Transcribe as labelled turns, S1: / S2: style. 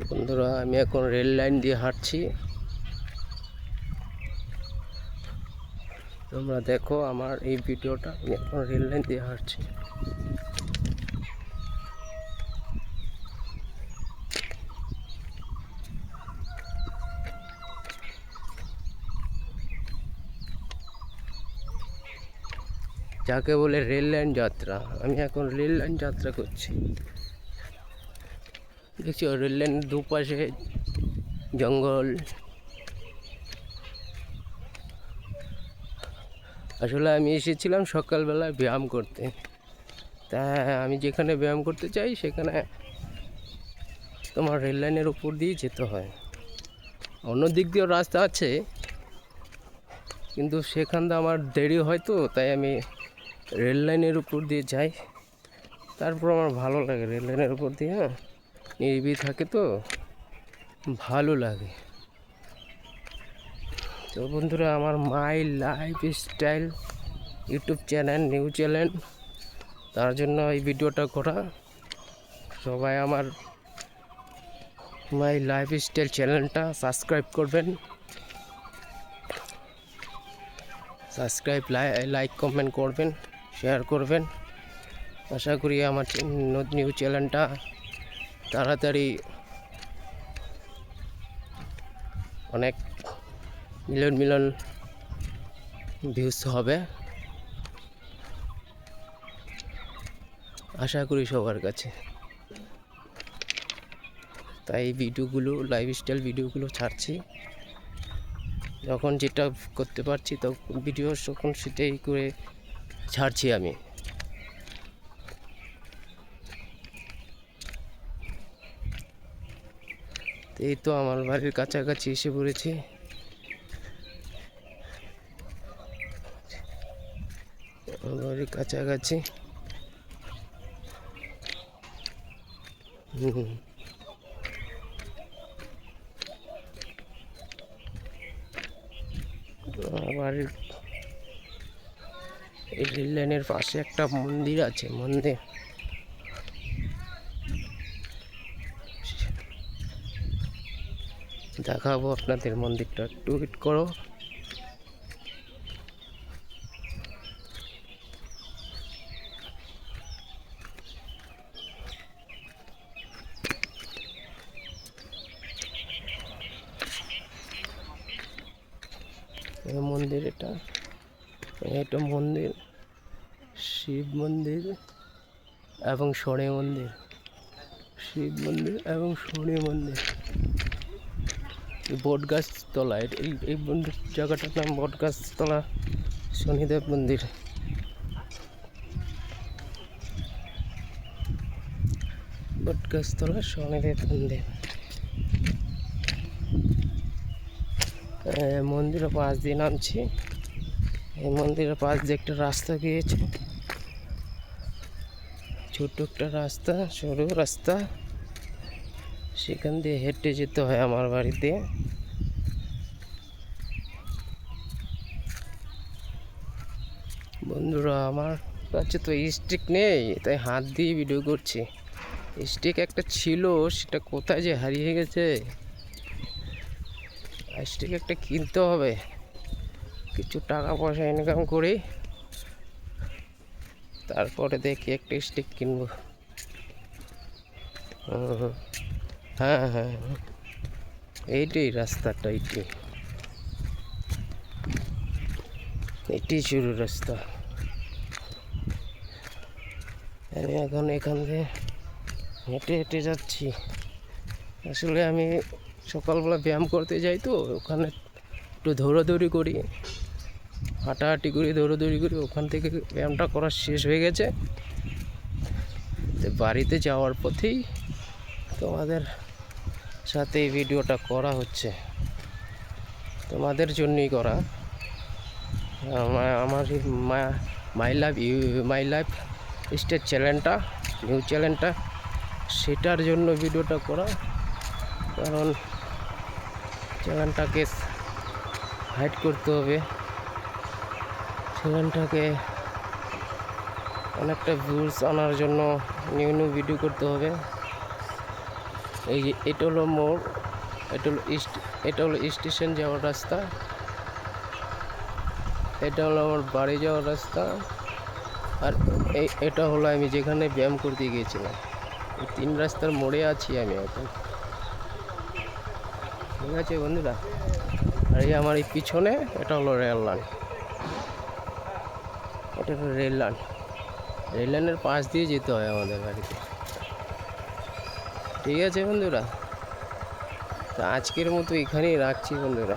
S1: বন্ধুরা, আমি এখন রেল লাইন দিয়ে হাঁটছি। তোমরা দেখো আমার এই ভিডিওটা। আমি এখন রেল লাইন দিয়ে হাঁটছি। যাকে বলে রেল লাইন যাত্রা, আমি এখন রেল লাইন যাত্রা করছি। দেখছি রেল লাইনের দুপাশে জঙ্গল। আসলে আমি এসেছিলাম সকালবেলায় ব্যায়াম করতে। তা আমি যেখানে ব্যায়াম করতে চাই সেখানে তোমার রেল লাইনের উপর দিয়ে যেতে হয়। অন্য দিক দিয়েও রাস্তা আছে, কিন্তু সেখান দিয়ে আমার দেরি হয়, তো তাই আমি রেল লাইনের উপর দিয়ে যাই। তারপর আমার ভালো লাগে, রেল লাইনের উপর দিয়ে নিরিবিলি থাকে তো ভালো লাগে। তো বন্ধুরা, আমার my life style YouTube channel, new channel, তার জন্য এই ভিডিওটা করা। সবাই আমার মাই লাইফ স্টাইল চ্যানেলটা সাবস্ক্রাইব করবেন। সাবস্ক্রাইব, লাইক, কমেন্ট করবেন, শেয়ার করবেন। আশা করি আমার নিউ চ্যানেলটা তাড়াতাড়ি অনেক মিলিয়ন ভিউজ হবে, আশা করি সবার কাছে। তাই ভিডিওগুলো, লাইফস্টাইল ভিডিওগুলো ছাড়ছি। যখন যেটা করতে পারছি তখন ভিডিও, তখন সেটাই করে ছাড়ছি আমি। এই তো আমার বাড়ির কাছাকাছি এসে পড়েছি। আমার বাড়ির কাছাকাছি। বাড়ির এই রেল লাইনের পাশে একটা মন্দির আছে, মন্দির দেখাবো আপনাদের। মন্দিরটা একটু ওয়েট করো। মন্দির এটা মন্দির, শিব মন্দির এবং শনি মন্দির। শিব মন্দির এবং শনি মন্দির, বটগাছ তলা। এই মন্দির জায়গাটার নাম বটগাছ তলা শনিদেব মন্দির। বটগাছ তলা শনিদেব মন্দির। মন্দিরের পাশ দিয়ে নামছি। এই মন্দিরের পাশ দিয়ে একটা রাস্তা গিয়েছে, ছোট একটা রাস্তা, সরু রাস্তা। সেখান দিয়ে হেঁটে যেতে হয় আমার বাড়িতে। বন্ধুরা, আমার কাছে তো স্টিক নেই, তাই হাত দিয়ে ভিডিও করছি। স্টিক একটা ছিল, সেটা কোথায় যে হারিয়ে গেছে। স্টিক একটা কিনতে হবে, কিছু টাকা পয়সা ইনকাম করি, তারপরে দেখি একটা স্টিক কিনবো। হ্যাঁ হ্যাঁ, এইটাই রাস্তাটা, এটি শুরু রাস্তা। আমি এখন এখান থেকে হেঁটে হেঁটে যাচ্ছি। আসলে আমি সকালবেলা ব্যায়াম করতে যাই, তো ওখানে একটু দৌড়াদৌড়ি করি, হাঁটাহাঁটি করি, দৌড়াদৌড়ি করি। ওখান থেকে ব্যায়ামটা করা শেষ হয়ে গেছে। তো বাড়িতে যাওয়ার পথেই তোমাদের সাথে এই ভিডিওটা করা হচ্ছে, তোমাদের জন্যই করা। আমার মাই লাইফ স্টাইল চ্যানেলটা, নিউ চ্যানেলটা, সেটার জন্য ভিডিওটা করা। কারণ চ্যানেলটাকে হাইড করতে হবে, চ্যানেলটাকে অনেকটা ভিউজ আনার জন্য নিউ ভিডিও করতে হবে। এই যে এটা হলো মোড়, এটা হলো স্টেশন যাওয়ার রাস্তা, এটা হলো আমার বাড়ি যাওয়ার রাস্তা, আর এটা হলো আমি যেখানে ব্যায়াম করতে গিয়েছিলাম। এই 3 রাস্তার মোড়ে আছি আমি এখন। ঠিক আছে বন্ধুরা, আর এই আমার এই পিছনে এটা হলো রেল লাইন, এটা হলো রেল লাইন। রেল লাইনের পাশ দিয়ে যেতে হয় আমাদের বাড়িতে। ঠিক আছে বন্ধুরা, তো আজকের মতো এখানেই রাখছি বন্ধুরা।